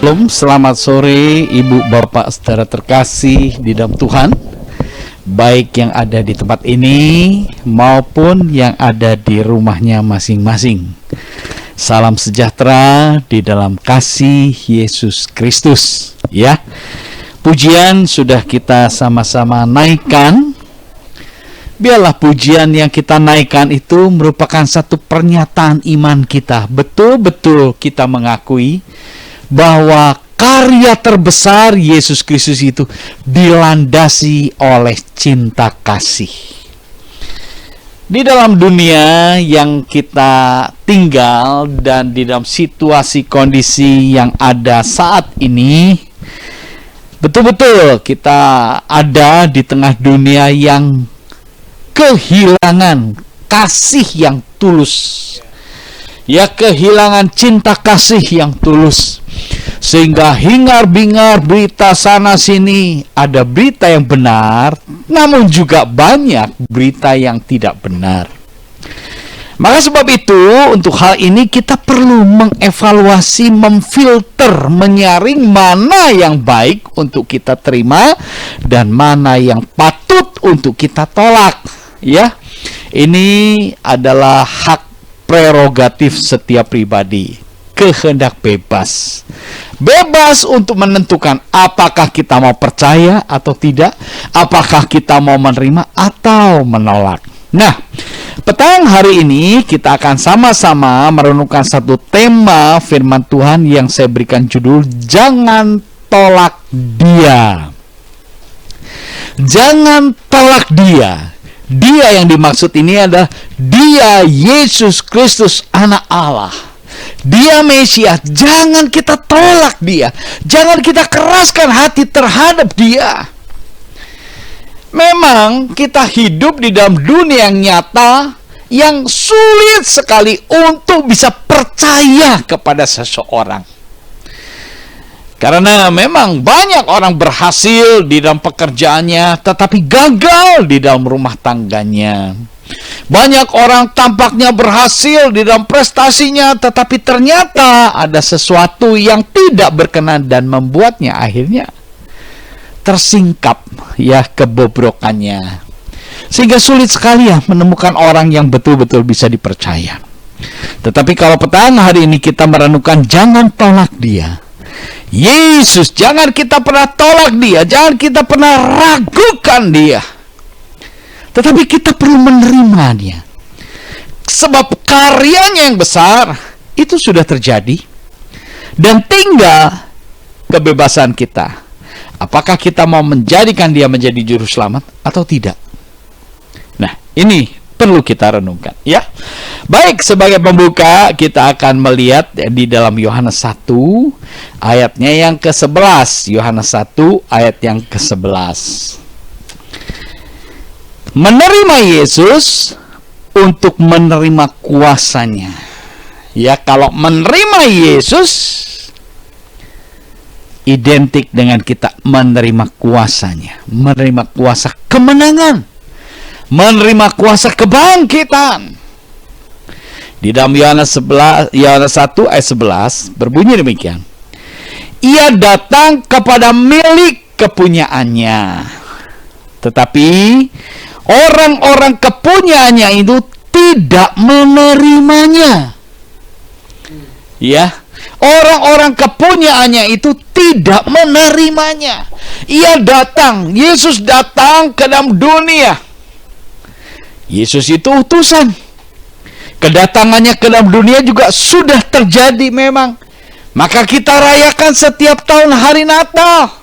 Shalom, selamat sore Ibu Bapak Saudara terkasih di dalam Tuhan, baik yang ada di tempat ini maupun yang ada di rumahnya masing-masing. Salam sejahtera di dalam kasih Yesus Kristus. Ya, pujian sudah kita sama-sama naikkan. Biarlah pujian yang kita naikkan itu merupakan satu pernyataan iman kita. Betul-betul kita mengakui bahwa karya terbesar Yesus Kristus itu dilandasi oleh cinta kasih. Di dalam dunia yang kita tinggal dan di dalam situasi kondisi yang ada saat ini, betul-betul kita ada di tengah dunia yang kehilangan kasih yang tulus. Ya, kehilangan cinta kasih yang tulus, sehingga hingar-bingar berita sana sini, ada berita yang benar, namun juga banyak berita yang tidak benar. Maka sebab itu, untuk hal ini kita perlu mengevaluasi, memfilter, menyaring mana yang baik untuk kita terima dan mana yang patut untuk kita tolak. Ya, ini adalah hak prerogatif setiap pribadi, kehendak bebas untuk menentukan apakah kita mau percaya atau tidak, apakah kita mau menerima atau menolak. Nah, petang hari ini kita akan sama-sama merenungkan satu tema firman Tuhan yang saya berikan judul Jangan Tolak Dia. Jangan tolak Dia. Dia yang dimaksud ini adalah Dia Yesus Kristus, Anak Allah. Dia Mesias. Jangan kita tolak Dia. Jangan kita keraskan hati terhadap Dia. Memang kita hidup di dalam dunia yang nyata yang sulit sekali untuk bisa percaya kepada seseorang. Karena memang banyak orang berhasil di dalam pekerjaannya, tetapi gagal di dalam rumah tangganya. Banyak orang tampaknya berhasil di dalam prestasinya, tetapi ternyata ada sesuatu yang tidak berkenan dan membuatnya akhirnya tersingkap ya kebobrokannya. Sehingga sulit sekali ya menemukan orang yang betul-betul bisa dipercaya. Tetapi kalau petang hari ini kita merenungkan jangan tolak Dia. Yesus, jangan kita pernah tolak Dia, jangan kita pernah ragukan Dia. Tetapi kita perlu menerima Dia. Sebab karyanya yang besar itu sudah terjadi dan tinggal kebebasan kita. Apakah kita mau menjadikan Dia menjadi juru selamat atau tidak? Nah, ini perlu kita renungkan ya. Baik, sebagai pembuka kita akan melihat di dalam Yohanes 1 ayatnya yang ke-11. Yohanes 1 ayat yang ke-11. Menerima Yesus untuk menerima kuasanya. Ya, kalau menerima Yesus identik dengan kita menerima kuasanya, menerima kuasa kemenangan, menerima kuasa kebangkitan. Di dalam Yohanes 1 ayat 11 berbunyi demikian. Ia datang kepada milik kepunyaannya, tetapi orang-orang kepunyaannya itu tidak menerimanya. Ya, orang-orang kepunyaannya itu tidak menerimanya. Ia datang, Yesus datang ke dalam dunia. Yesus itu utusan. Kedatangannya ke dalam dunia juga sudah terjadi memang. Maka kita rayakan setiap tahun hari Natal,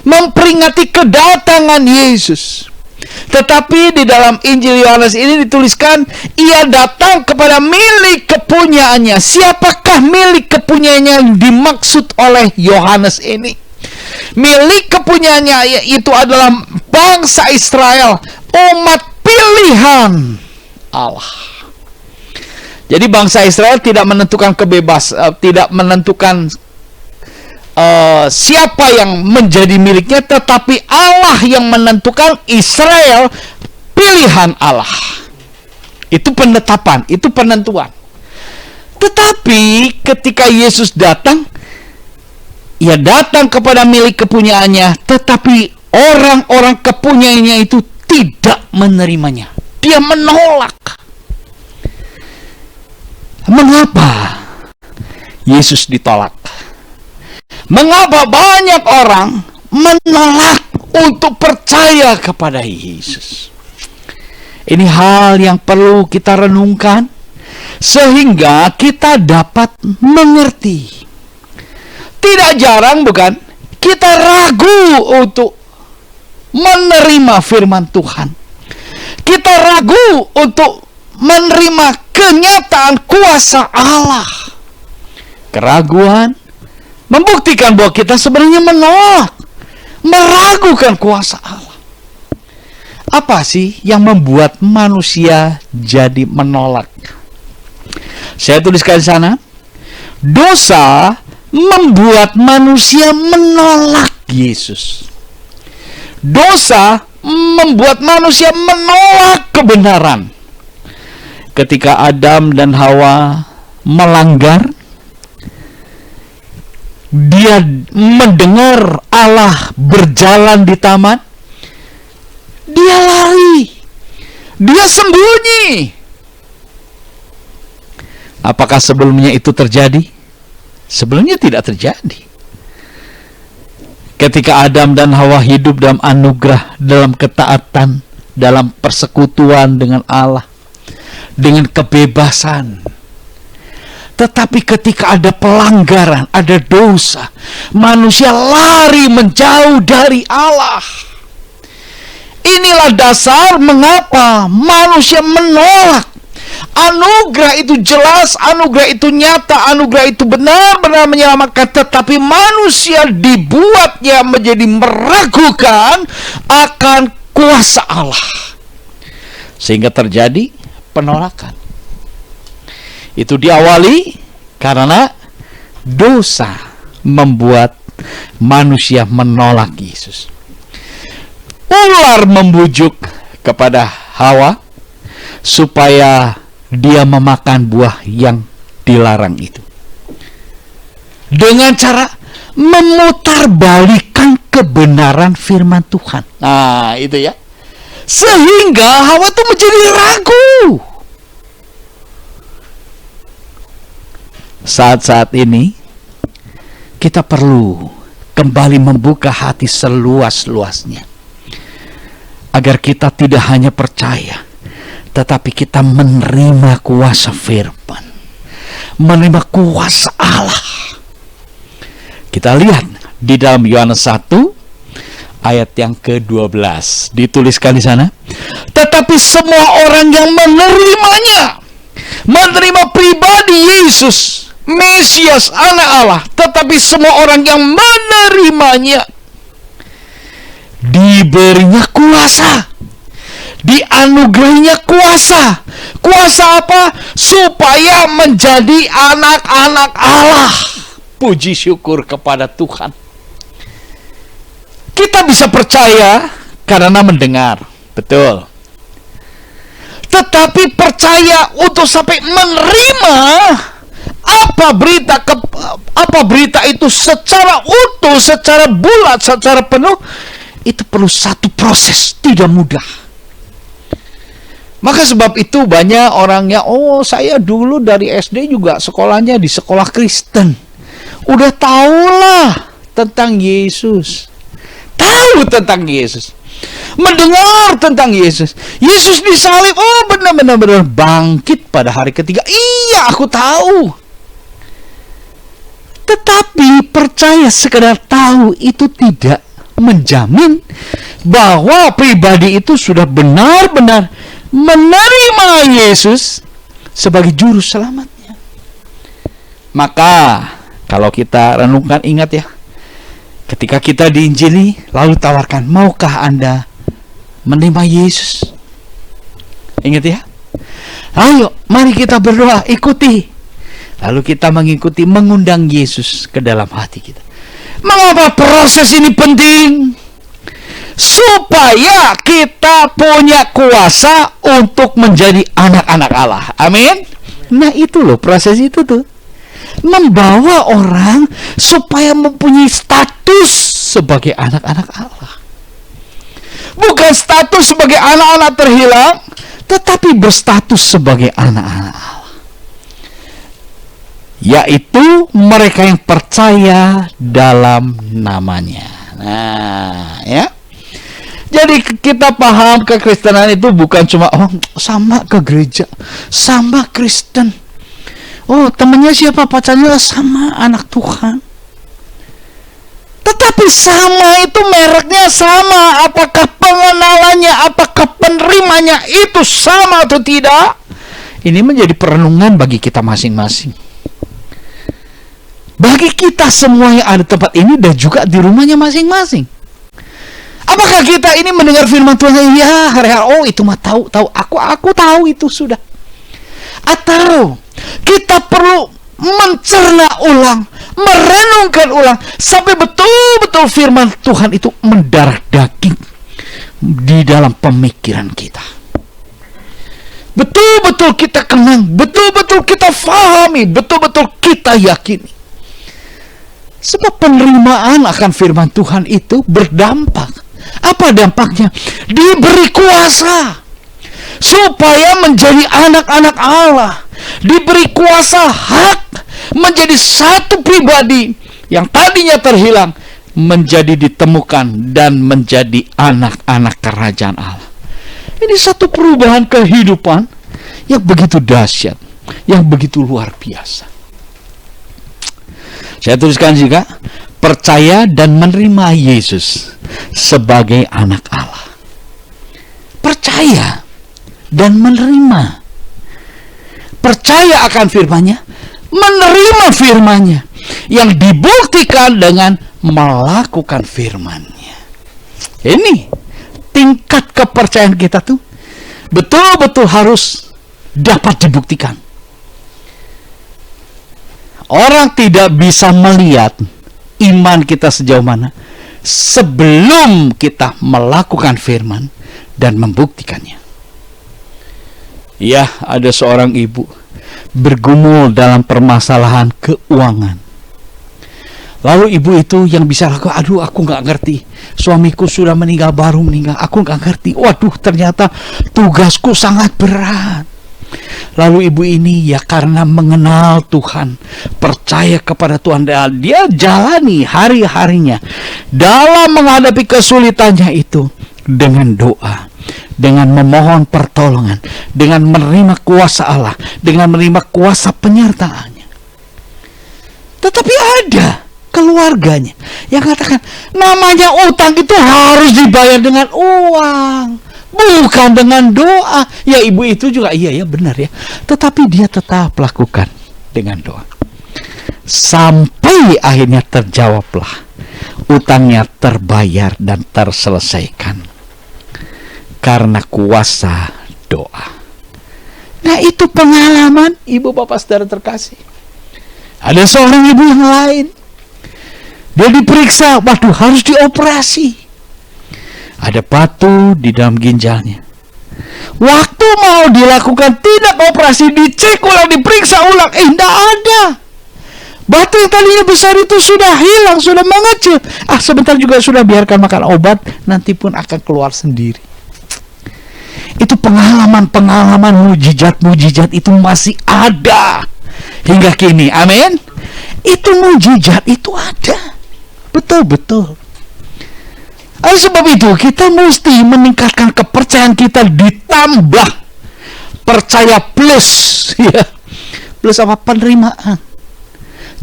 memperingati kedatangan Yesus. Tetapi di dalam Injil Yohanes ini dituliskan, ia datang kepada milik kepunyaannya. Siapakah milik kepunyaannya yang dimaksud oleh Yohanes ini? Milik kepunyaannya itu adalah bangsa Israel, umat pilihan Allah. Jadi bangsa Israel tidak menentukan tidak menentukan siapa yang menjadi miliknya, tetapi Allah yang menentukan Israel pilihan Allah. Itu penetapan, itu penentuan. Tetapi ketika Yesus datang, Ia datang kepada milik kepunyaannya, tetapi orang-orang kepunyaannya itu tidak menerimanya. Dia menolak. Mengapa Yesus ditolak? Mengapa banyak orang menolak untuk percaya kepada Yesus? Ini hal yang perlu kita renungkan sehingga kita dapat mengerti. Tidak jarang bukan, kita ragu untuk menerima firman Tuhan. Kita ragu untuk menerima kenyataan kuasa Allah. Keraguan membuktikan bahwa kita sebenarnya menolak, meragukan kuasa Allah. Apa sih yang membuat manusia jadi menolak? Saya tuliskan di sana, dosa membuat manusia menolak Yesus. Dosa membuat manusia menolak kebenaran. Ketika Adam dan Hawa melanggar, dia mendengar Allah berjalan di taman, dia lari, dia sembunyi. Apakah sebelumnya itu terjadi? Sebelumnya tidak terjadi. Ketika Adam dan Hawa hidup dalam anugerah, dalam ketaatan, dalam persekutuan dengan Allah, dengan kebebasan. Tetapi ketika ada pelanggaran, ada dosa, manusia lari menjauh dari Allah. Inilah dasar mengapa manusia menolak. Anugerah itu jelas, anugerah itu nyata, anugerah itu benar-benar menyelamatkan, tetapi manusia dibuatnya menjadi meragukan akan kuasa Allah, sehingga terjadi penolakan. Itu diawali karena dosa membuat manusia menolak Yesus. Ular membujuk kepada Hawa supaya dia memakan buah yang dilarang itu, dengan cara memutarbalikkan kebenaran firman Tuhan. Nah, itu ya. Sehingga Hawa itu menjadi ragu. Saat-saat ini kita perlu kembali membuka hati seluas-luasnya, agar kita tidak hanya percaya, tetapi kita menerima kuasa firman, menerima kuasa Allah. Kita lihat di dalam Yohanes 1 ayat yang ke-12, dituliskan di sana, tetapi semua orang yang menerimanya, menerima pribadi Yesus, Mesias, anak Allah, tetapi semua orang yang menerimanya diberinya kuasa, dianugerahinya kuasa. Kuasa apa? Supaya menjadi anak-anak Allah. Puji syukur kepada Tuhan. Kita bisa percaya karena mendengar, betul. Tetapi percaya untuk sampai menerima apa berita itu secara utuh, secara bulat, secara penuh, itu perlu satu proses, tidak mudah. Maka sebab itu banyak orang yang, saya dulu dari SD juga sekolahnya di sekolah Kristen, udah tahulah tentang Yesus, tahu tentang Yesus, mendengar tentang Yesus. Yesus disalib, benar-benar bangkit pada hari ketiga. Iya, aku tahu. Tetapi percaya sekedar tahu itu tidak menjamin bahwa pribadi itu sudah benar-benar menerima Yesus sebagai juru selamatnya. Maka kalau kita renungkan, ingat ya, ketika kita diinjili lalu tawarkan, maukah Anda menerima Yesus? Ingat ya, ayo mari kita berdoa, ikuti. Lalu kita mengikuti, mengundang Yesus ke dalam hati kita. Mengapa proses ini penting? Supaya kita punya kuasa untuk menjadi anak-anak Allah. Amin. Nah itu loh, proses itu tuh. membawa orang supaya mempunyai status sebagai anak-anak Allah. Bukan status sebagai anak-anak terhilang, tetapi berstatus sebagai anak-anak Allah. Yaitu mereka yang percaya dalam namanya. Nah, ya. Jadi kita paham kekristenan itu bukan cuma sama ke gereja, sama Kristen. Oh, temannya siapa, pacarnya sama, anak Tuhan. Tetapi sama itu mereknya sama. Apakah pengenalannya, apakah penerimanya itu sama atau tidak? Ini menjadi perenungan bagi kita masing-masing. Bagi kita semua yang ada tempat ini dan juga di rumahnya masing-masing. Apakah kita ini mendengar firman Tuhan, ya hari-hari, itu mah tahu, aku tahu itu sudah. Atau kita perlu mencerna ulang, merenungkan ulang sampai betul-betul firman Tuhan itu mendarah daging di dalam pemikiran kita. Betul-betul kita kenang, betul-betul kita fahami, betul-betul kita yakini. Sebab penerimaan akan firman Tuhan itu berdampak. Apa dampaknya? Diberi kuasa supaya menjadi anak-anak Allah. Diberi kuasa hak menjadi satu pribadi yang tadinya terhilang menjadi ditemukan dan menjadi anak-anak kerajaan Allah. Ini satu perubahan kehidupan yang begitu dahsyat, yang begitu luar biasa. Saya tuliskan juga, percaya dan menerima Yesus sebagai anak Allah. Percaya dan menerima. Percaya akan firman-Nya, menerima firman-Nya, yang dibuktikan dengan melakukan firman-Nya. Ini tingkat kepercayaan kita tuh betul-betul harus dapat dibuktikan. Orang tidak bisa melihat iman kita sejauh mana sebelum kita melakukan firman dan membuktikannya. Ya, ada seorang ibu bergumul dalam permasalahan keuangan. Lalu ibu itu yang bisa lakukan, aduh aku gak ngerti, suamiku sudah meninggal, baru meninggal, aku gak ngerti, waduh ternyata tugasku sangat berat. Lalu ibu ini ya karena mengenal Tuhan, percaya kepada Tuhan, dia jalani hari-harinya dalam menghadapi kesulitannya itu dengan doa, dengan memohon pertolongan, dengan menerima kuasa Allah, dengan menerima kuasa penyertaannya. Tetapi ada keluarganya yang katakan, namanya utang itu harus dibayar dengan uang, bukan dengan doa. Ya ibu itu juga iya ya benar ya, tetapi dia tetap lakukan dengan doa. Sampai akhirnya terjawablah, utangnya terbayar dan terselesaikan karena kuasa doa. Nah itu pengalaman ibu bapak saudara terkasih. Ada seorang ibu yang lain, dia diperiksa, waduh harus dioperasi. Ada batu di dalam ginjalnya. Waktu mau dilakukan tindak operasi, dicek ulang, diperiksa ulang, tidak ada. Batu yang tadinya besar itu sudah hilang, sudah mengecil. Sebentar juga sudah, biarkan makan obat, nanti pun akan keluar sendiri. Itu pengalaman-pengalaman mujizat-mujizat itu masih ada hingga kini. Amin. Itu mujizat itu ada. Betul-betul. Oleh sebab itu kita mesti meningkatkan kepercayaan kita, ditambah percaya plus ya. Plus apa? Penerimaan.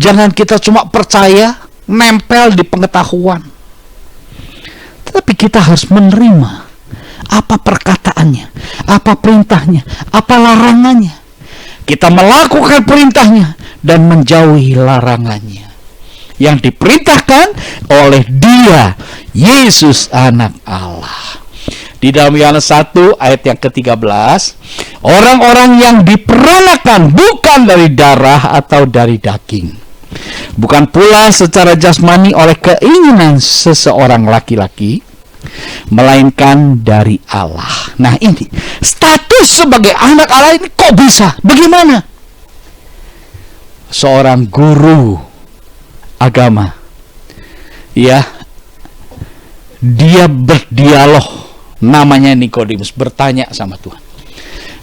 Jangan kita cuma percaya nempel di pengetahuan, tetapi kita harus menerima apa perkataannya, apa perintahnya, apa larangannya. Kita melakukan perintahnya dan menjauhi larangannya yang diperintahkan oleh Dia, Yesus anak Allah. Di dalam Yohanes 1 ayat yang ke-13, orang-orang yang diperanakan bukan dari darah atau dari daging, bukan pula secara jasmani oleh keinginan seseorang laki-laki, melainkan dari Allah. Nah ini status sebagai anak Allah ini kok bisa? Bagaimana? seorang guru agama, ya, dia berdialog, namanya Nikodemus, bertanya sama Tuhan,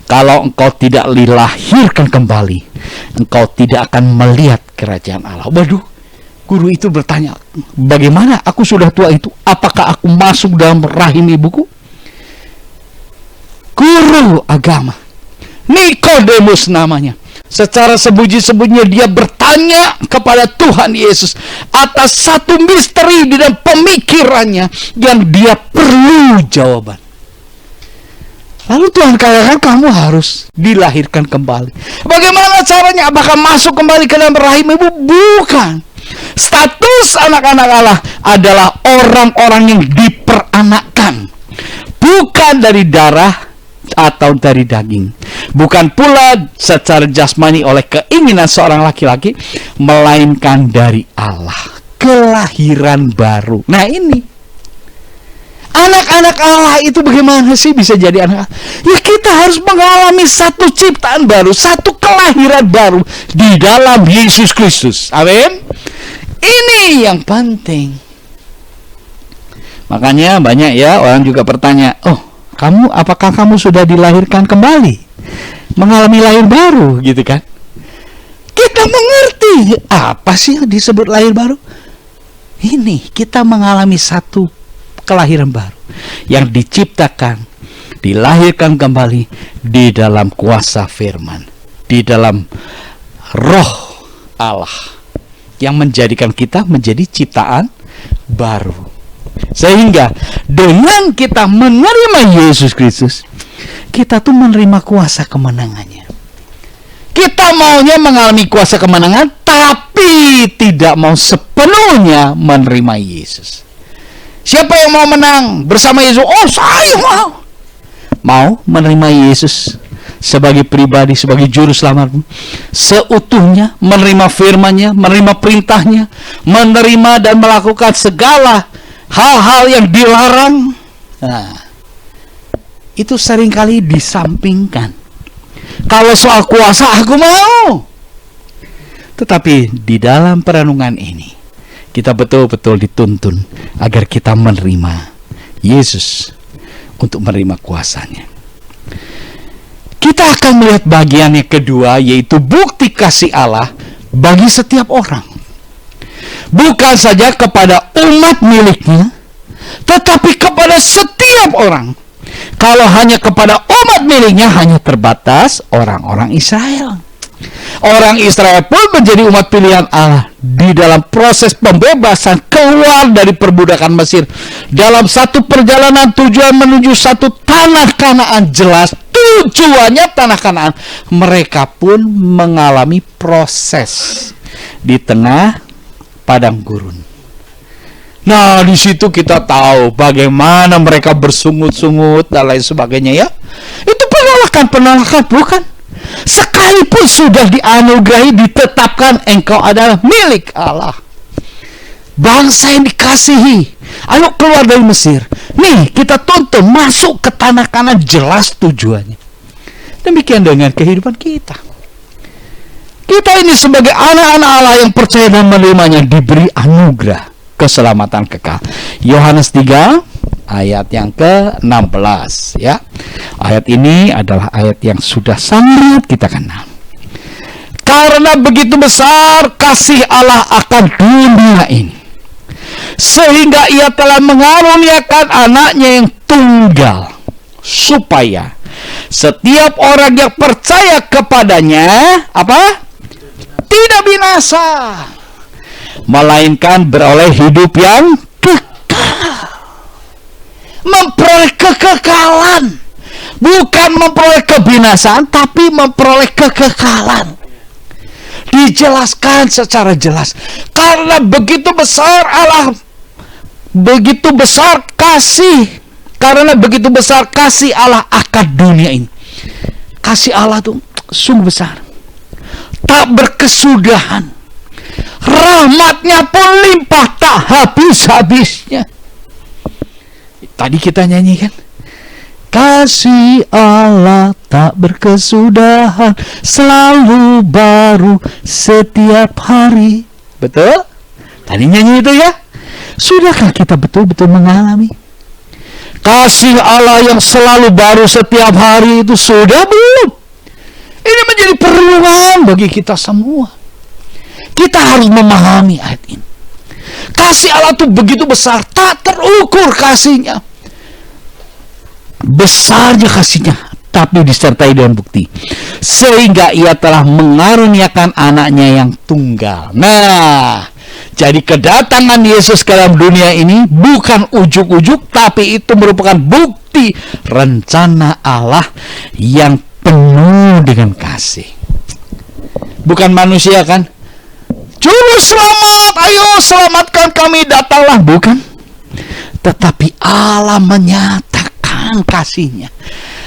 kalau engkau tidak dilahirkan kembali, engkau tidak akan melihat kerajaan Allah. Waduh, guru itu bertanya, bagaimana aku sudah tua itu, apakah aku masuk dalam rahim ibuku? Guru agama Nikodemus namanya, secara sembunyi-sembunyi dia bertanya kepada Tuhan Yesus atas satu misteri di dalam pemikirannya yang dia perlu jawaban. Lalu Tuhan katakan, kamu harus dilahirkan kembali. Bagaimana caranya? Apakah masuk kembali ke dalam rahim ibu? Bukan. Status anak-anak Allah adalah orang-orang yang diperanakkan, bukan dari darah atau dari daging, bukan pula secara jasmani oleh keinginan seorang laki-laki, melainkan dari Allah, kelahiran baru. Nah, ini anak-anak Allah itu bagaimana sih bisa jadi anak Allah? Ya, kita harus mengalami satu ciptaan baru, satu kelahiran baru di dalam Yesus Kristus. Amin. Ini yang penting. Makanya banyak ya orang juga bertanya, apakah kamu sudah dilahirkan kembali? Mengalami lahir baru, gitu kan? Kita mengerti apa sih yang disebut lahir baru? Ini kita mengalami satu kelahiran baru yang diciptakan, dilahirkan kembali di dalam kuasa firman, di dalam roh Allah yang menjadikan kita menjadi ciptaan baru. Sehingga dengan kita menerima Yesus Kristus, kita tuh menerima kuasa kemenangannya. Kita maunya mengalami kuasa kemenangan, tapi tidak mau sepenuhnya menerima Yesus. Siapa yang mau menang bersama Yesus? Saya mau menerima Yesus sebagai pribadi, sebagai juru selamat seutuhnya, menerima firman-Nya, menerima perintahnya, menerima dan melakukan segala hal-hal yang dilarang. Nah, itu seringkali disampingkan. Kalau soal kuasa, aku mau. Tetapi di dalam perenungan ini, kita betul-betul dituntun agar kita menerima Yesus untuk menerima kuasanya. Kita akan melihat bagian yang kedua, yaitu bukti kasih Allah bagi setiap orang. Bukan saja kepada umat miliknya, tetapi kepada setiap orang. Kalau hanya kepada umat miliknya, hanya terbatas orang-orang Israel. Orang Israel pun menjadi umat pilihan Allah di dalam proses pembebasan keluar dari perbudakan Mesir. Dalam satu perjalanan tujuan menuju satu tanah Kanaan, jelas tujuannya tanah Kanaan. Mereka pun mengalami proses di tengah padang gurun. Nah, di situ kita tahu bagaimana mereka bersungut-sungut dan lain sebagainya, ya. Itu penolakan, bukan? Sekalipun sudah dianugerahi, ditetapkan engkau adalah milik Allah, bangsa yang dikasihi, ayo keluar dari Mesir. Nih, kita tuntun masuk ke tanah Kanaan, jelas tujuannya. Demikian dengan kehidupan kita. Kita ini sebagai anak-anak Allah yang percaya dan menerimanya diberi anugerah keselamatan kekal. Yohanes 3 ayat yang ke-16, ya. Ayat ini adalah ayat yang sudah sangat kita kenal. Karena begitu besar kasih Allah akan dunia ini, sehingga ia telah mengaruniakan anaknya yang tunggal, supaya setiap orang yang percaya kepadanya tidak binasa, melainkan beroleh hidup yang kekal. Memperoleh kekekalan, bukan memperoleh kebinasaan, tapi memperoleh kekekalan. Dijelaskan secara jelas, karena begitu besar Allah, begitu besar kasih, karena begitu besar kasih Allah akan dunia ini. Kasih Allah itu sungguh besar, tak berkesudahan. Rahmatnya pun limpah, tak habis-habisnya. Tadi kita nyanyikan, kasih Allah tak berkesudahan, selalu baru setiap hari. Betul? Tadi nyanyi itu ya. Sudahkah kita betul-betul mengalami kasih Allah yang selalu baru setiap hari itu? Sudah belum? Ini menjadi perluan bagi kita semua. Kita harus memahami ayat ini. Kasih Allah itu begitu besar, tak terukur kasihnya. Besarnya kasihnya, tapi disertai dengan bukti. Sehingga ia telah mengaruniakan anaknya yang tunggal. Nah, jadi kedatangan Yesus ke dalam dunia ini bukan ujuk-ujuk, tapi itu merupakan bukti rencana Allah yang penuh dengan kasih. Bukan manusia kan? Juru selamat, ayo selamatkan kami, datanglah. Bukan. Tetapi Allah menyatakan kasihnya.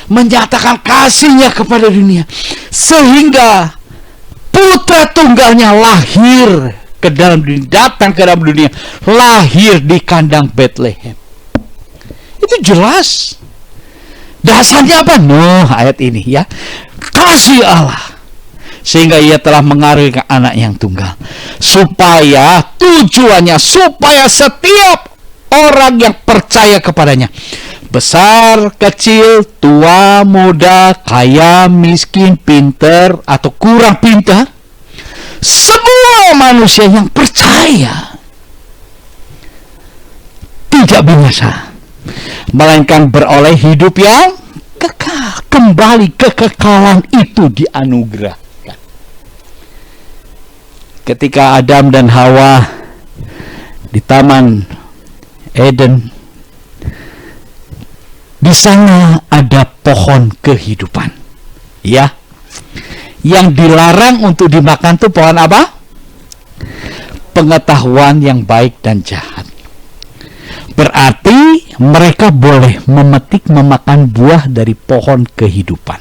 Menyatakan kasihnya kepada dunia. Sehingga putra tunggalnya lahir ke dalam dunia, datang ke dalam dunia, lahir di kandang Bethlehem. Itu jelas. Dasarnya apa? Ayat ini ya. Kasih Allah. Sehingga ia telah mengaruniakan anak yang tunggal. Supaya tujuannya, supaya setiap orang yang percaya kepadanya, besar, kecil, tua, muda, kaya, miskin, pinter, atau kurang pintar, semua manusia yang percaya tidak binasa, melainkan beroleh hidup yang kekal. Kembali kekekalan itu dianugerahkan. Ketika Adam dan Hawa di Taman Eden, di sana ada pohon kehidupan, ya. Yang dilarang untuk dimakan tuh pohon apa? Pengetahuan yang baik dan jahat. Berarti mereka boleh memetik, memakan buah dari pohon kehidupan.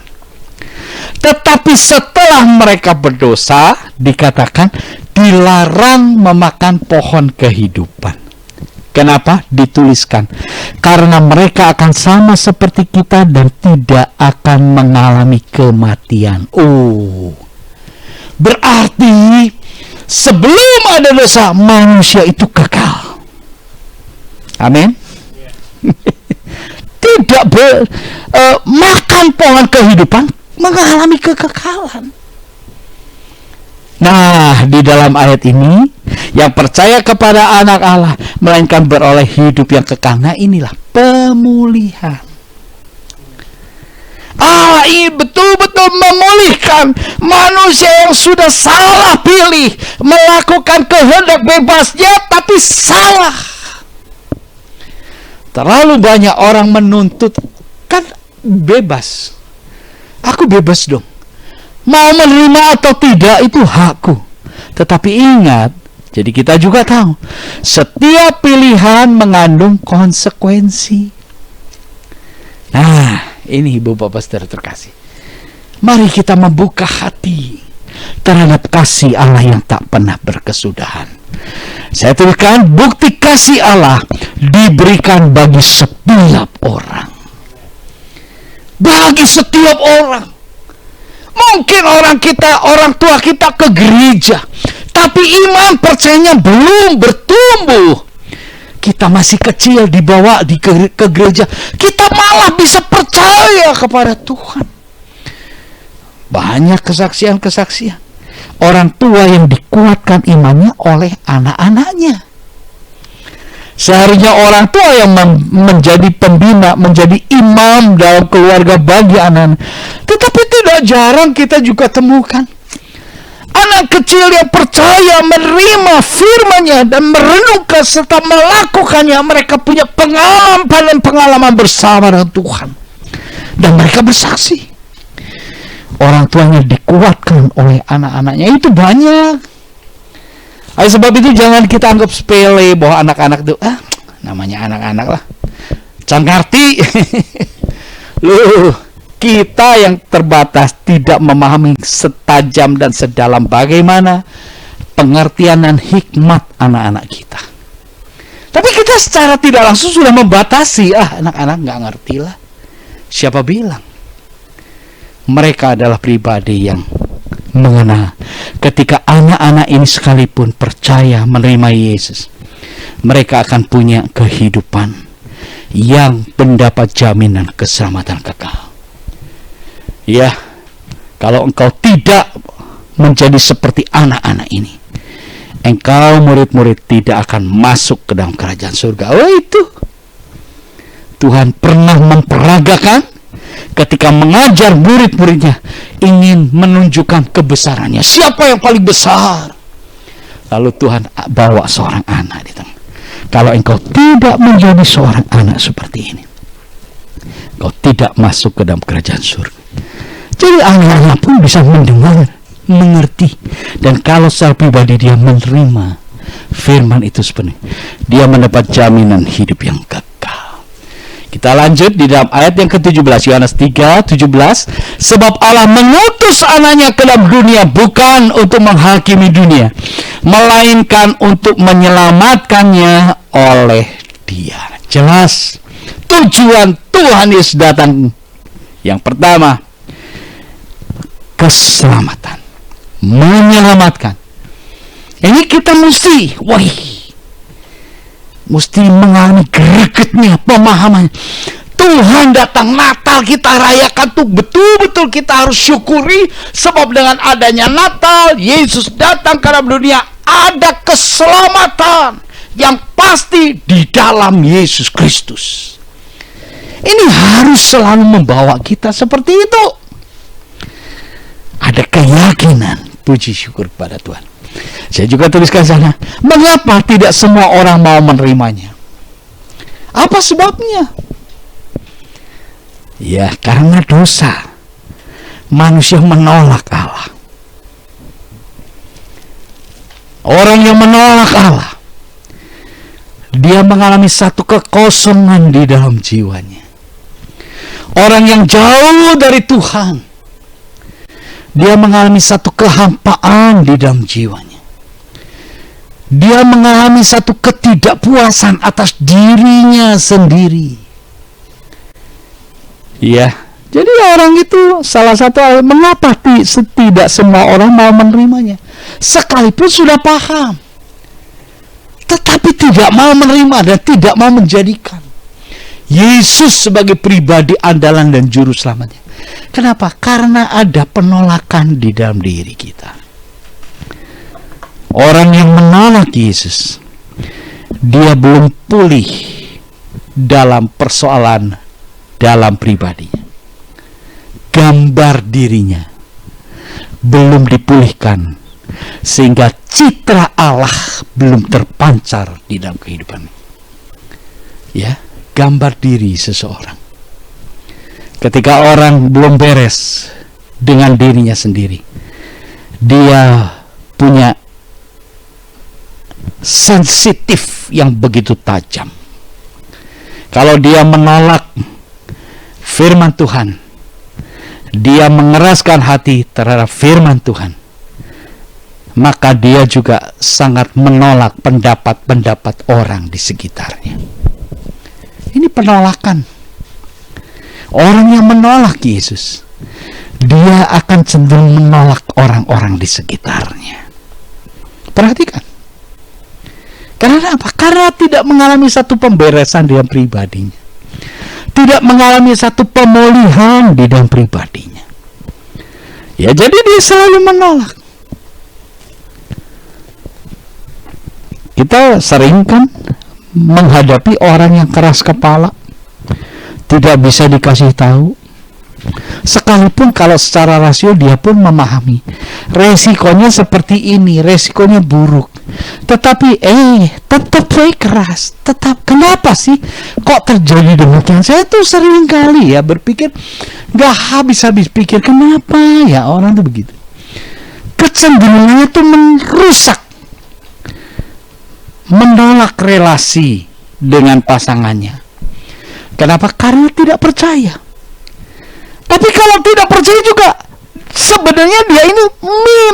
Tetapi setelah mereka berdosa, dikatakan dilarang memakan pohon kehidupan. Kenapa? Dituliskan karena mereka akan sama seperti kita dan tidak akan mengalami kematian. Berarti sebelum ada dosa, manusia itu kekal. Amin. Tidak makan pohon kehidupan, mengalami kekekalan. Nah, di dalam ayat ini, yang percaya kepada anak Allah, melainkan beroleh hidup yang kekal. Nah, inilah pemulihan. Allah ini betul-betul memulihkan manusia yang sudah salah pilih, melakukan kehendak bebasnya, tapi salah. Terlalu banyak orang menuntut, kan bebas. Aku bebas dong. Mau menerima atau tidak itu hakku. Tetapi ingat, jadi kita juga tahu, setiap pilihan mengandung konsekuensi. Nah, ini Ibu Bapak Saudara terkasih. Mari kita membuka hati terhadap kasih Allah yang tak pernah berkesudahan. Saya tuliskan, bukti kasih Allah diberikan bagi setiap orang. Bagi setiap orang. Mungkin orang tua kita ke gereja, tapi iman percayanya belum bertumbuh. Kita masih kecil, dibawa ke gereja, kita malah bisa percaya kepada Tuhan. Banyak kesaksian-kesaksian orang tua yang dikuatkan imannya oleh anak-anaknya. Seharusnya orang tua yang menjadi pembina, menjadi imam dalam keluarga bagi anak-anak. Tetapi tidak jarang kita juga temukan anak kecil yang percaya, menerima firman-Nya dan merenungkan serta melakukannya. Mereka punya pengalaman bersama dengan Tuhan. Dan mereka bersaksi. Orang tuanya dikuatkan oleh anak-anaknya. Itu banyak. Oleh sebab itu jangan kita anggap sepele bahwa anak-anak itu namanya anak-anak lah, jangan ngerti. Loh, kita yang terbatas tidak memahami setajam dan sedalam bagaimana pengertian dan hikmat anak-anak kita. Tapi kita secara tidak langsung sudah membatasi, anak-anak nggak ngerti lah. Siapa bilang? mereka adalah pribadi yang mengenal. Ketika anak-anak ini sekalipun percaya menerima Yesus, mereka akan punya kehidupan yang mendapat jaminan keselamatan kekal. Ya, kalau engkau tidak menjadi seperti anak-anak ini, engkau murid-murid tidak akan masuk ke dalam kerajaan surga. Oh, itu Tuhan pernah memperagakan ketika mengajar murid-muridnya, ingin menunjukkan kebesarannya. Siapa yang paling besar? Lalu Tuhan bawa seorang anak di tengah. Kalau engkau tidak menjadi seorang anak seperti ini, engkau tidak masuk ke dalam kerajaan surga. Jadi anak-anak pun bisa mendengar, mengerti, dan kalau secara pribadi dia menerima firman itu sepenuhnya, dia mendapat jaminan hidup yang kekal. Kita lanjut di dalam ayat yang ke-17, Yohanes 3:17. Sebab Allah mengutus anaknya ke dalam dunia bukan untuk menghakimi dunia, melainkan untuk menyelamatkannya oleh Dia. Jelas tujuan Tuhan Yesus datang. Yang pertama, keselamatan, menyelamatkan. Ini kita mesti mengalami gregetnya pemahaman. Tuhan datang, Natal kita rayakan tuh betul-betul kita harus syukuri, sebab dengan adanya Natal, Yesus datang ke dalam dunia, ada keselamatan yang pasti di dalam Yesus Kristus. Ini harus selalu membawa kita seperti itu. Ada keyakinan, puji syukur kepada Tuhan. Saya juga tuliskan sana, mengapa tidak semua orang mau menerimanya? Apa sebabnya? Ya, karena dosa. Manusia menolak Allah. Orang yang menolak Allah, dia mengalami satu kekosongan di dalam jiwanya. Orang yang jauh dari Tuhan, dia mengalami satu kehampaan di dalam jiwanya. Dia mengalami satu ketidakpuasan atas dirinya sendiri. Ya, jadi orang itu salah satu mengapa tidak semua orang mau menerimanya. Sekalipun sudah paham, tetapi tidak mau menerima dan tidak mau menjadikan Yesus sebagai pribadi andalan dan juru selamatnya. Kenapa? Karena ada penolakan di dalam diri kita. Orang yang menolak Yesus, dia belum pulih dalam persoalan dalam pribadinya. Gambar dirinya belum dipulihkan, sehingga citra Allah belum terpancar di dalam kehidupannya. Ya, gambar diri seseorang. Ketika orang belum beres dengan dirinya sendiri, dia punya sensitif yang begitu tajam. Kalau dia menolak firman Tuhan, dia mengeraskan hati terhadap firman Tuhan, maka dia juga sangat menolak pendapat-pendapat orang di sekitarnya. Ini penolakan. Orang yang menolak Yesus, dia akan cenderung menolak orang-orang di sekitarnya. Perhatikan. Karena apa? Karena tidak mengalami satu pemberesan di dalam pribadinya. Tidak mengalami satu pemulihan di dalam pribadinya. Ya, jadi dia selalu menolak. Kita sering kan menghadapi orang yang keras kepala, tidak bisa dikasih tahu. Sekalipun kalau secara rasio dia pun memahami resikonya seperti ini, resikonya buruk, tetapi tetap saya keras. Tetap, kenapa sih kok terjadi demikian? Saya tuh sering kali ya berpikir, gak habis-habis pikir, kenapa ya orang tuh begitu. Kecenderungannya tuh merusak, menolak relasi dengan pasangannya. Kenapa? Karena tidak percaya. Tapi kalau tidak percaya juga, sebenarnya dia ini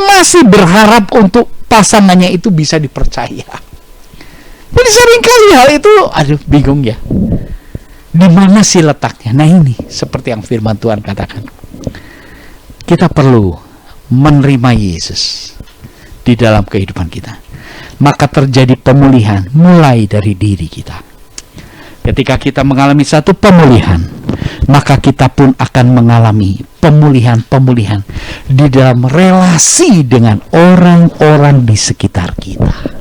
masih berharap untuk pasangannya itu bisa dipercaya. Jadi seringkali hal itu, bingung ya. Di mana sih letaknya? Nah ini, seperti yang firman Tuhan katakan. kita perlu menerima Yesus di dalam kehidupan kita. Maka terjadi pemulihan mulai dari diri kita. Ketika kita mengalami satu pemulihan, maka kita pun akan mengalami pemulihan-pemulihan di dalam relasi dengan orang-orang di sekitar kita.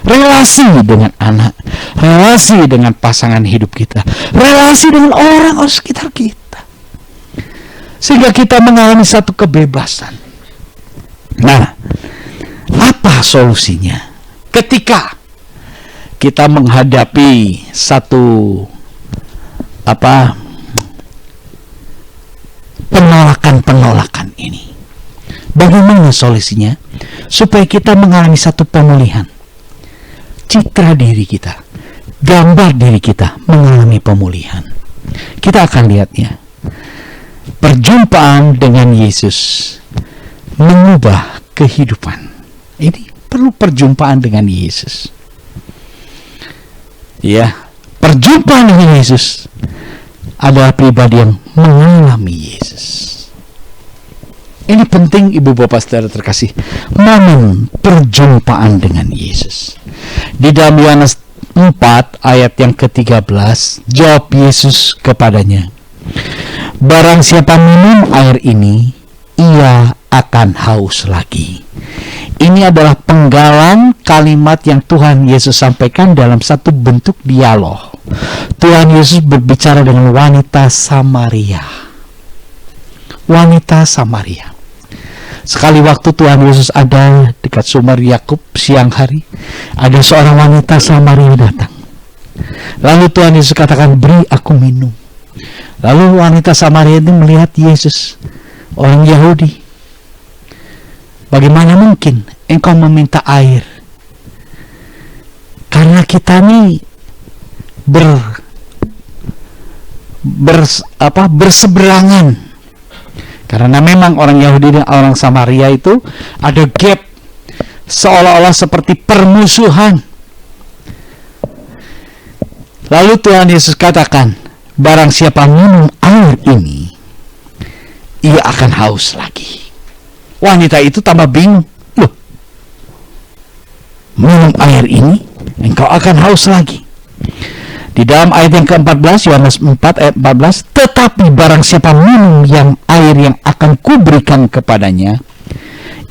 Relasi dengan anak, relasi dengan pasangan hidup kita, relasi dengan orang-orang sekitar kita. Sehingga kita mengalami satu kebebasan. Nah, apa solusinya? Ketika kita menghadapi satu penolakan ini, bagaimana solusinya supaya kita mengalami satu pemulihan? Citra diri kita, gambar diri kita mengalami pemulihan. Kita akan lihatnya. Perjumpaan dengan Yesus mengubah kehidupan. Ini perlu perjumpaan dengan Yesus. Ya, perjumpaan dengan Yesus adalah pribadi yang mengalami Yesus. Ini penting, Ibu Bapak Saudara terkasih, momen perjumpaan dengan Yesus. Di dalam Yohanes 4 ayat yang ke-13, jawab Yesus kepadanya, "Barang siapa minum air ini, ia akan haus lagi." Ini adalah penggalan kalimat yang Tuhan Yesus sampaikan dalam satu bentuk dialog. Tuhan Yesus berbicara dengan wanita Samaria. Wanita Samaria. Sekali waktu Tuhan Yesus ada dekat sumber Yakub siang hari, ada seorang wanita Samaria datang. Lalu Tuhan Yesus katakan, "Beri aku minum." Lalu wanita Samaria itu melihat Yesus, orang Yahudi. "Bagaimana mungkin engkau meminta air? Karena kita ini berseberangan." Karena memang orang Yahudi dan orang Samaria itu ada gap, seolah-olah seperti permusuhan. Lalu Tuhan Yesus katakan, "Barang siapa minum air ini, ia akan haus lagi." Wanita itu tambah bingung. Loh, minum air ini, engkau akan haus lagi. Di dalam ayat yang ke-14, Yohanes 4 ayat 14, "Tetapi barang siapa minum air yang akan kuberikan kepadanya,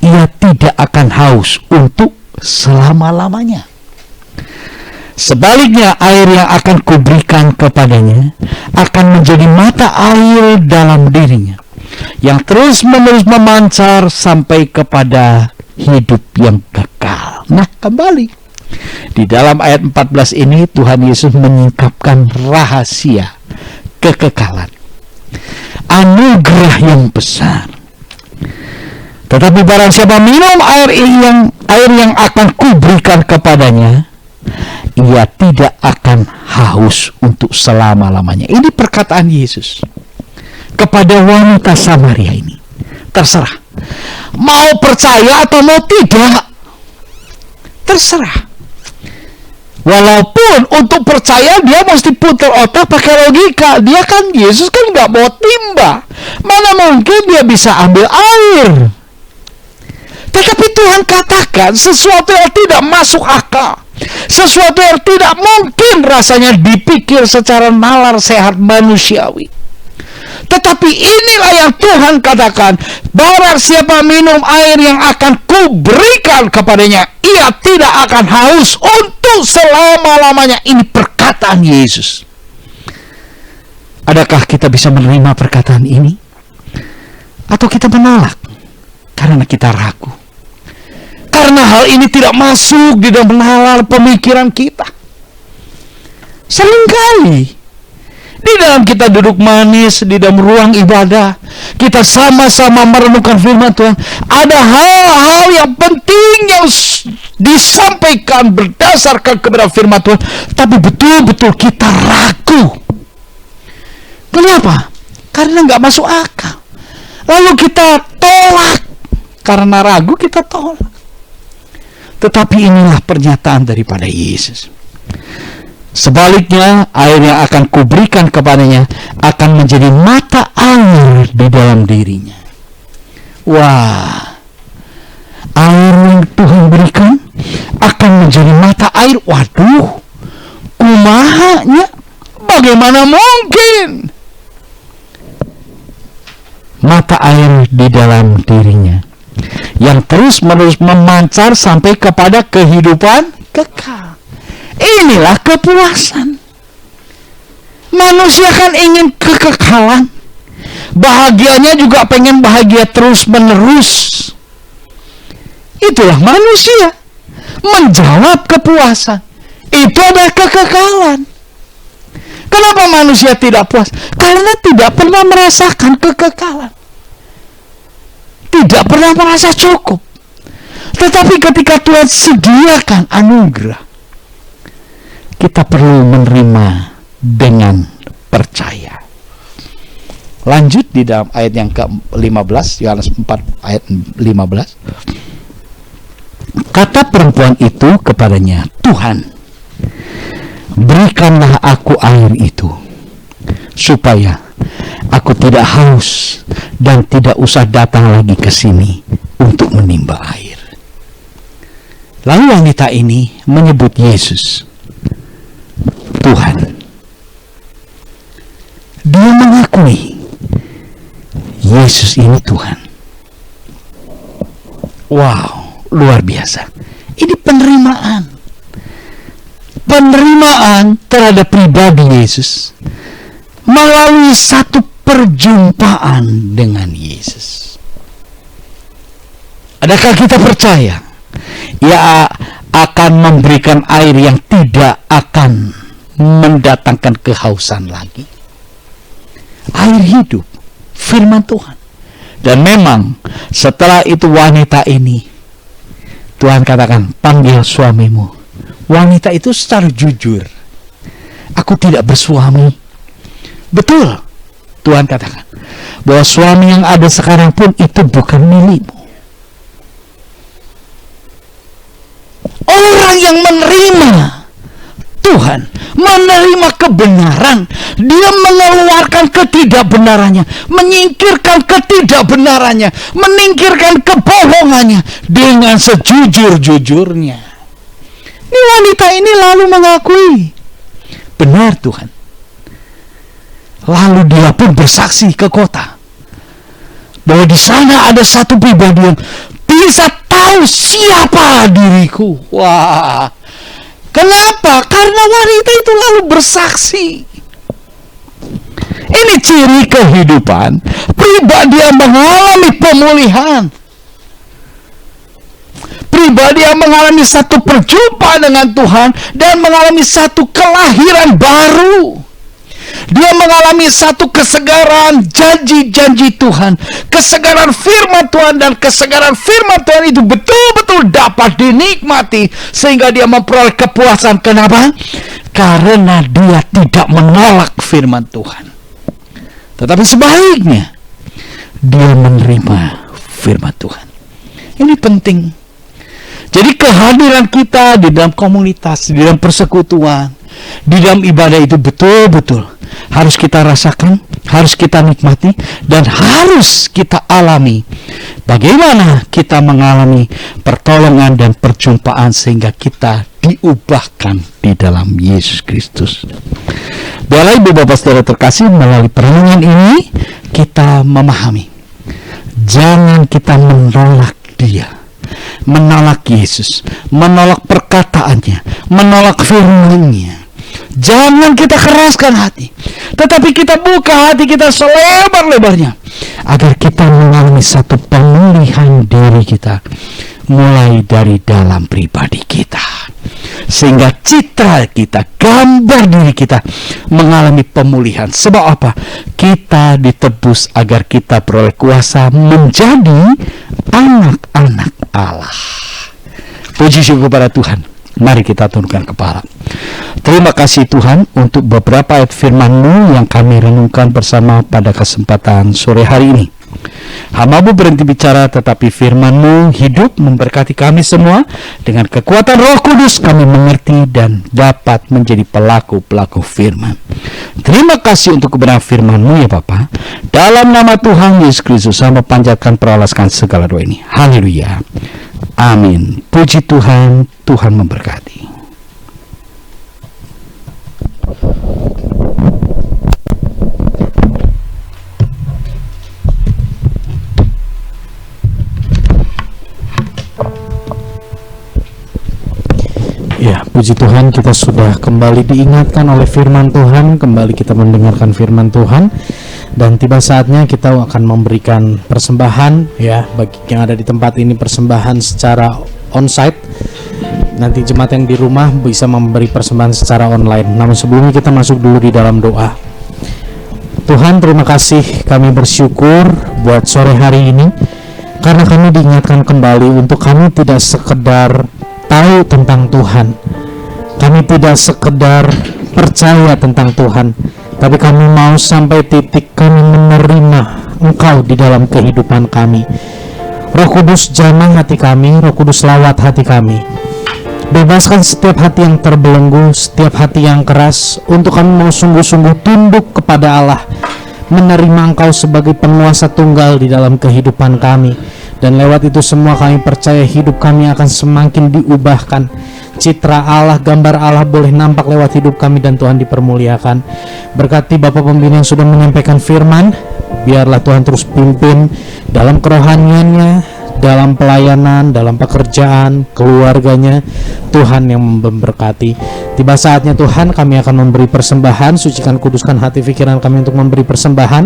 ia tidak akan haus untuk selama-lamanya. Sebaliknya, air yang akan kuberikan kepadanya akan menjadi mata air dalam dirinya, yang terus-menerus memancar sampai kepada hidup yang kekal." Nah, kembali di dalam ayat 14 ini Tuhan Yesus menyingkapkan rahasia kekekalan, anugerah yang besar. "Tetapi barang siapa minum air yang akan kuberikan kepadanya, ia tidak akan haus untuk selama-lamanya." Ini perkataan Yesus kepada wanita Samaria ini. Terserah, mau percaya atau mau tidak, terserah. Walaupun untuk percaya dia mesti putar otak pakai logika. Dia kan, Yesus kan nggak bawa timba. Mana mungkin dia bisa ambil air? Tetapi Tuhan katakan sesuatu yang tidak masuk akal, sesuatu yang tidak mungkin rasanya dipikir secara nalar sehat manusiawi. Tetapi inilah yang Tuhan katakan, barang siapa minum air yang akan kuberikan kepadanya, ia tidak akan haus untuk selama-lamanya. Ini perkataan Yesus. Adakah kita bisa menerima perkataan ini? Atau kita menolak karena kita ragu? Karena hal ini tidak masuk di dalam nalar pemikiran kita. Seringkali di dalam kita duduk manis di dalam ruang ibadah, kita sama-sama merenungkan firman Tuhan, ada hal-hal yang penting yang disampaikan berdasarkan kebenaran firman Tuhan, tapi betul-betul kita ragu. Kenapa? Karena nggak masuk akal. Lalu kita tolak. Karena ragu kita tolak. Tetapi inilah pernyataan daripada Yesus. Sebaliknya, air yang akan kuberikan kepadanya akan menjadi mata air di dalam dirinya. Wah, air yang Tuhan berikan akan menjadi mata air. Waduh, kumahanya, bagaimana mungkin? Mata air di dalam dirinya yang terus-menerus memancar sampai kepada kehidupan kekal. Inilah kepuasan. Manusia kan ingin kekekalan. Bahagianya juga pengen bahagia terus-menerus. Itulah manusia. Menjawab kepuasan. Itu adalah kekekalan. Kenapa manusia tidak puas? Karena tidak pernah merasakan kekekalan. Tidak pernah merasa cukup. Tetapi ketika Tuhan sediakan anugerah, kita perlu menerima dengan percaya. Lanjut di dalam ayat yang ke-15, Yohanes 4 ayat 15. Kata perempuan itu kepadanya, Tuhan, berikanlah aku air itu, supaya aku tidak haus dan tidak usah datang lagi ke sini untuk menimba air. Lalu wanita ini menyebut Yesus, Tuhan. Dia mengakui Yesus ini Tuhan. Wow, luar biasa. Ini penerimaan. Penerimaan terhadap pribadi Yesus melalui satu perjumpaan dengan Yesus. Adakah kita percaya Ia akan memberikan air yang tidak akan mendatangkan kehausan lagi? Air hidup, firman Tuhan. Dan memang setelah itu wanita ini, Tuhan katakan, panggil suamimu. Wanita itu secara jujur, aku tidak bersuami. Betul, Tuhan katakan bahwa suami yang ada sekarang pun itu bukan milikmu. Orang yang menerima Tuhan, menerima kebenaran, dia mengeluarkan ketidakbenarannya, menyingkirkan ketidakbenarannya, menyingkirkan kebohongannya dengan sejujur-jujurnya. Ini wanita ini lalu mengakui, benar Tuhan. Lalu dia pun bersaksi ke kota bahwa di sana ada satu pribadi yang bisa tahu siapa diriku. Wah, kenapa? Karena wanita itu lalu bersaksi. Ini ciri kehidupan pribadi yang mengalami pemulihan. Pribadi yang mengalami satu perjumpaan dengan Tuhan dan mengalami satu kelahiran baru. Dia mengalami satu kesegaran janji-janji Tuhan, kesegaran firman Tuhan, dan kesegaran firman Tuhan itu betul-betul dapat dinikmati sehingga dia memperoleh kepuasan. Kenapa? Karena dia tidak menolak firman Tuhan, tetapi sebaliknya dia menerima firman Tuhan. Ini penting. Jadi kehadiran kita di dalam komunitas, di dalam persekutuan, di dalam ibadah itu betul-betul harus kita rasakan, harus kita nikmati, dan harus kita alami. Bagaimana kita mengalami pertolongan dan perjumpaan sehingga kita diubahkan di dalam Yesus Kristus. Biarlah Ibu Bapak Saudara terkasih, melalui perenungan ini kita memahami, jangan kita menolak Dia, menolak Yesus, menolak perkataannya, menolak firman-Nya. Jangan kita keraskan hati, tetapi kita buka hati kita selebar-lebarnya agar kita mengalami satu pemulihan diri kita mulai dari dalam pribadi kita, sehingga citra kita, gambar diri kita mengalami pemulihan. Sebab apa? Kita ditebus agar kita beroleh kuasa menjadi anak-anak Allah. Puji syukur kepada Tuhan. Mari kita tundukkan kepala. Terima kasih Tuhan untuk beberapa ayat firman-Mu yang kami renungkan bersama pada kesempatan sore hari ini. Hamba-Mu berhenti bicara, tetapi firman-Mu hidup memberkati kami semua. Dengan kekuatan Roh Kudus kami mengerti dan dapat menjadi pelaku-pelaku firman. Terima kasih untuk kebenaran firman-Mu ya Bapa. Dalam nama Tuhan Yesus Kristus, hamba panjatkan peralaskan segala doa ini. Haleluya. Amin. Puji Tuhan, Tuhan memberkati. Ya, puji Tuhan, kita sudah kembali diingatkan oleh firman Tuhan, kembali kita mendengarkan firman Tuhan, dan tiba saatnya kita akan memberikan persembahan ya, bagi yang ada di tempat ini persembahan secara onsite. Nanti jemaat yang di rumah bisa memberi persembahan secara online. Namun sebelumnya kita masuk dulu di dalam doa. Tuhan, terima kasih, kami bersyukur buat sore hari ini karena kami diingatkan kembali untuk kami tidak sekedar tahu tentang Tuhan, kami tidak sekedar percaya tentang Tuhan, tapi kami mau sampai titik kami menerima Engkau di dalam kehidupan kami. Roh Kudus, jamah hati kami, Roh Kudus lawat hati kami, bebaskan setiap hati yang terbelenggu, setiap hati yang keras, untuk kami mau sungguh-sungguh tunduk kepada Allah, menerima Engkau sebagai penguasa tunggal di dalam kehidupan kami. Dan lewat itu semua kami percaya hidup kami akan semakin diubahkan. Citra Allah, gambar Allah boleh nampak lewat hidup kami, dan Tuhan dipermuliakan. Berkati Bapak Pembina yang sudah menyampaikan firman, biarlah Tuhan terus pimpin dalam kerohaniannya, dalam pelayanan, dalam pekerjaan, keluarganya. Tuhan yang memberkati. Tiba saatnya Tuhan, kami akan memberi persembahan. Sucikan, kuduskan hati pikiran kami untuk memberi persembahan.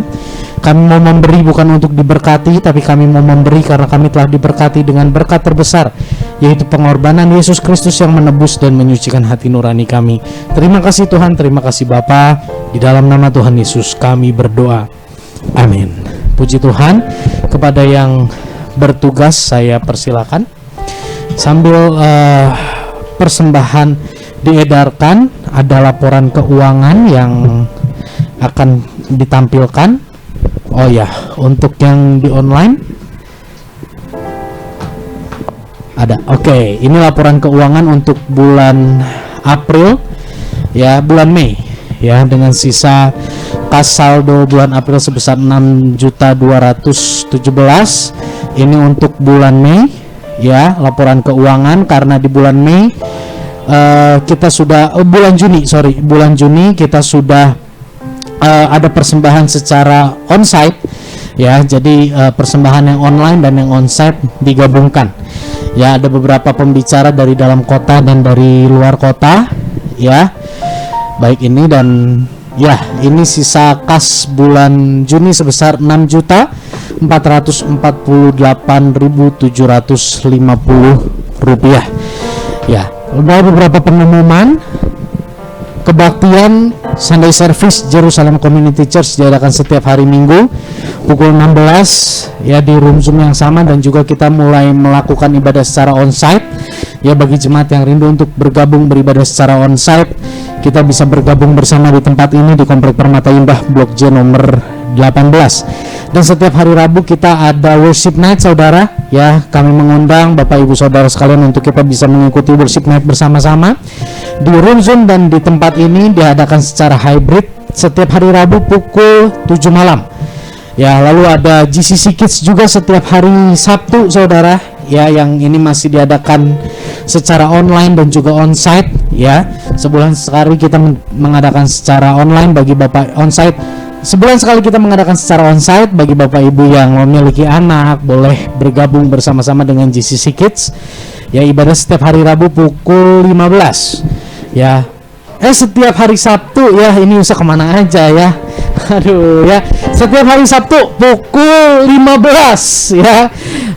Kami mau memberi bukan untuk diberkati, tapi kami mau memberi karena kami telah diberkati dengan berkat terbesar, yaitu pengorbanan Yesus Kristus yang menebus dan menyucikan hati nurani kami. Terima kasih Tuhan, terima kasih Bapa. Di dalam nama Tuhan Yesus kami berdoa. Amin. Puji Tuhan. Kepada yang bertugas saya persilakan. Sambil persembahan diedarkan, ada laporan keuangan yang akan ditampilkan. Oh ya, untuk yang di online ada. Oke, ini laporan keuangan untuk bulan April ya, bulan Mei ya, dengan sisa kas saldo bulan April sebesar 6.217. Ini untuk bulan Mei ya, laporan keuangan, karena di bulan Mei kita sudah bulan Juni kita sudah ada persembahan secara onsite ya. Jadi persembahan yang online dan yang onsite digabungkan ya. Ada beberapa pembicara dari dalam kota dan dari luar kota ya. Baik, ini dan ya, ini sisa kas bulan Juni sebesar 6.448.750 rupiah ya. Ada beberapa pengumuman. Kebaktian Sunday Service Jerusalem Community Church diadakan setiap hari Minggu pukul 16 ya, di room Zoom yang sama, dan juga kita mulai melakukan ibadah secara onsite ya. Bagi jemaat yang rindu untuk bergabung beribadah secara onsite, kita bisa bergabung bersama di tempat ini di Komplek Permata Indah Blok J nomor 18. Dan setiap hari Rabu kita ada worship night saudara ya. Kami mengundang Bapak Ibu Saudara sekalian untuk kita bisa mengikuti worship night bersama-sama di room Zoom, dan di tempat ini diadakan secara hybrid setiap hari Rabu pukul 7 malam ya. Lalu ada GCC Kids juga setiap hari Sabtu saudara ya, yang ini masih diadakan secara online dan juga onsite ya. Sebulan sekali kita mengadakan secara online bagi Bapak onsite. Sebulan sekali kita mengadakan secara onsite bagi Bapak Ibu yang memiliki anak, boleh bergabung bersama-sama dengan GCC Kids ya. Ibadah setiap hari Rabu pukul 15 ya. Setiap hari Sabtu ya, ini usah kemana aja ya. Aduh ya, setiap hari Sabtu pukul 15 ya.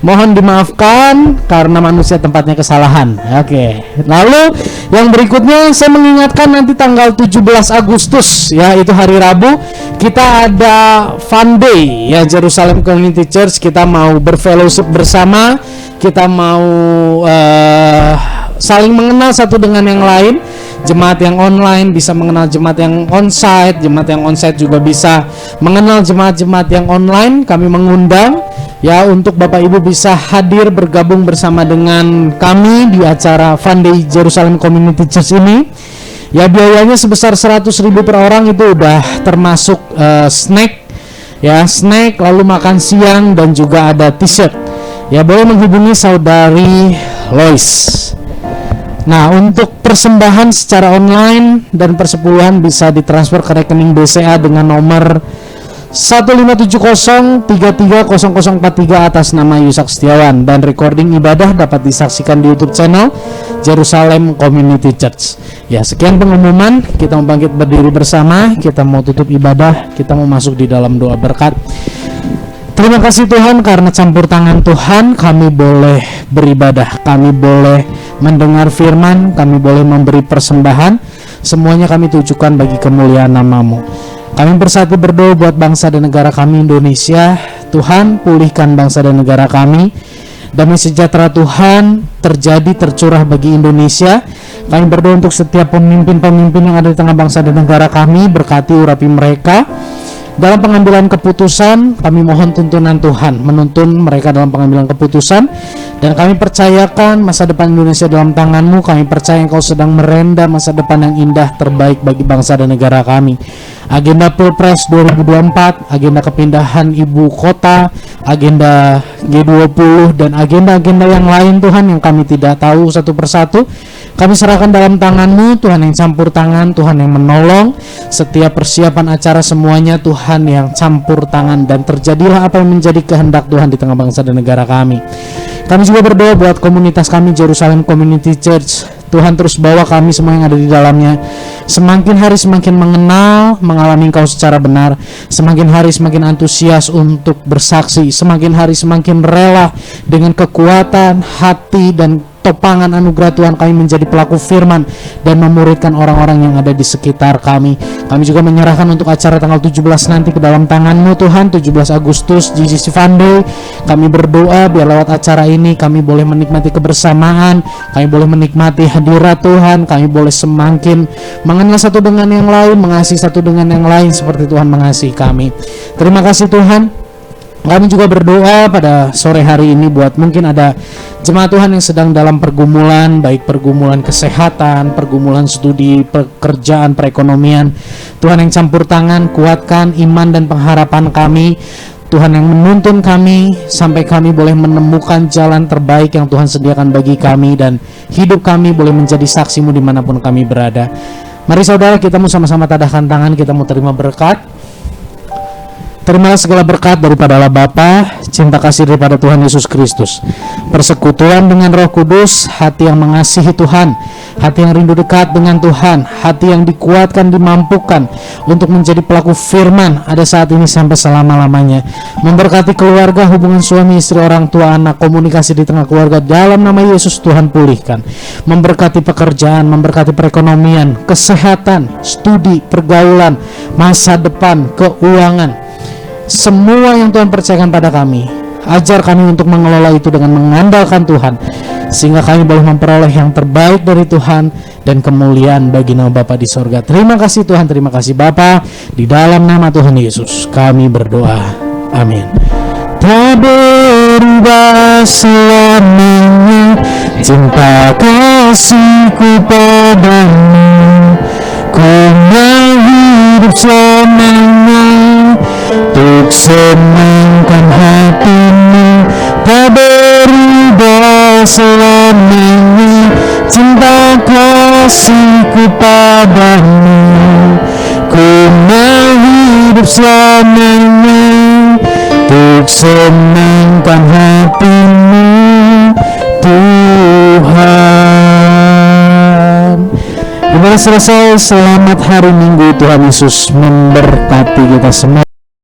Mohon dimaafkan karena manusia tempatnya kesalahan. Oke. Lalu yang berikutnya saya mengingatkan, nanti tanggal 17 Agustus ya, itu hari Rabu, kita ada Fun Day ya, Jerusalem Community Church. Kita mau berfellowship bersama, kita mau saling mengenal satu dengan yang lain. Jemaat yang online bisa mengenal jemaat yang onsite, jemaat yang onsite juga bisa mengenal jemaat-jemaat yang online. Kami mengundang ya untuk Bapak Ibu bisa hadir bergabung bersama dengan kami di acara Fun Day Jerusalem Community Church ini Ya biayanya sebesar 100.000 per orang, itu udah termasuk snack ya, snack, lalu makan siang, dan juga ada t-shirt. Ya boleh menghubungi saudari Lois. Nah, untuk persembahan secara online dan persepuluhan bisa ditransfer ke rekening BCA dengan nomor 1570330043 atas nama Yusak Setiawan, dan recording ibadah dapat disaksikan di YouTube channel Jerusalem Community Church. Ya, sekian pengumuman. Kita mau bangkit berdiri bersama, kita mau tutup ibadah, kita mau masuk di dalam doa berkat. Terima kasih Tuhan, karena campur tangan Tuhan kami boleh beribadah, kami boleh mendengar firman, kami boleh memberi persembahan. Semuanya kami tujukan bagi kemuliaan nama-Mu. Kami bersatu berdoa buat bangsa dan negara kami Indonesia. Tuhan, pulihkan bangsa dan negara kami. Damai sejahtera Tuhan terjadi, tercurah bagi Indonesia. Kami berdoa untuk setiap pemimpin-pemimpin yang ada di tengah bangsa dan negara kami. Berkati, urapi mereka dalam pengambilan keputusan. Kami mohon tuntunan Tuhan, menuntun mereka dalam pengambilan keputusan. Dan kami percayakan masa depan Indonesia dalam tangan-Mu. Kami percaya Engkau sedang merenda masa depan yang indah terbaik bagi bangsa dan negara kami. Agenda Pilpres 2024, agenda kepindahan ibu kota, agenda G20, dan agenda-agenda yang lain Tuhan yang kami tidak tahu satu persatu, kami serahkan dalam tangan-Mu. Tuhan yang campur tangan, Tuhan yang menolong setiap persiapan acara, semuanya Tuhan yang campur tangan, dan terjadilah apa yang menjadi kehendak Tuhan di tengah bangsa dan negara kami. Kami juga berdoa buat komunitas kami Jerusalem Community Church. Tuhan terus bawa kami semua yang ada di dalamnya semakin hari semakin mengenal, mengalami Engkau secara benar, semakin hari semakin antusias untuk bersaksi, semakin hari semakin rela dengan kekuatan hati dan topangan anugerah Tuhan kami menjadi pelaku firman dan memuridkan orang-orang yang ada di sekitar kami. Kami juga menyerahkan untuk acara tanggal 17 nanti ke dalam tangan-Mu Tuhan, 17 Agustus GCC Fun Day. Kami berdoa biar lewat acara ini kami boleh menikmati kebersamaan, kami boleh menikmati hadirat Tuhan, kami boleh semakin mengenal satu dengan yang lain, mengasihi satu dengan yang lain seperti Tuhan mengasihi kami. Terima kasih Tuhan. Kami juga berdoa pada sore hari ini buat mungkin ada jemaat Tuhan yang sedang dalam pergumulan, baik pergumulan kesehatan, pergumulan studi, pekerjaan, perekonomian. Tuhan yang campur tangan, kuatkan iman dan pengharapan kami. Tuhan yang menuntun kami sampai kami boleh menemukan jalan terbaik yang Tuhan sediakan bagi kami, dan hidup kami boleh menjadi saksi-Mu dimanapun kami berada. Mari saudara, kita mau sama-sama tadahkan tangan, kita mau terima berkat. Terimalah segala berkat daripada Allah Bapa, cinta kasih daripada Tuhan Yesus Kristus, persekutuan dengan Roh Kudus, hati yang mengasihi Tuhan, hati yang rindu dekat dengan Tuhan, hati yang dikuatkan, dimampukan untuk menjadi pelaku firman ada saat ini sampai selama-lamanya. Memberkati keluarga, hubungan suami istri, orang tua, anak, komunikasi di tengah keluarga, dalam nama Yesus Tuhan pulihkan. Memberkati pekerjaan, memberkati perekonomian, kesehatan, studi, pergaulan, masa depan, keuangan. Semua yang Tuhan percayakan pada kami, ajar kami untuk mengelola itu dengan mengandalkan Tuhan, sehingga kami boleh memperoleh yang terbaik dari Tuhan dan kemuliaan bagi nama Bapa di sorga. Terima kasih Tuhan, terima kasih Bapa. Di dalam nama Tuhan Yesus kami berdoa, amin. Tak berubah selamanya cinta kasihku padamu, ku mau hidup selamanya untuk senangkan hatimu. Tak berubah selamanya cinta kasihku padamu, ku mau hidup selamanya untuk senangkan hatimu Tuhan. Ibadah selesai. Selamat hari Minggu. Tuhan Yesus memberkati kita semua.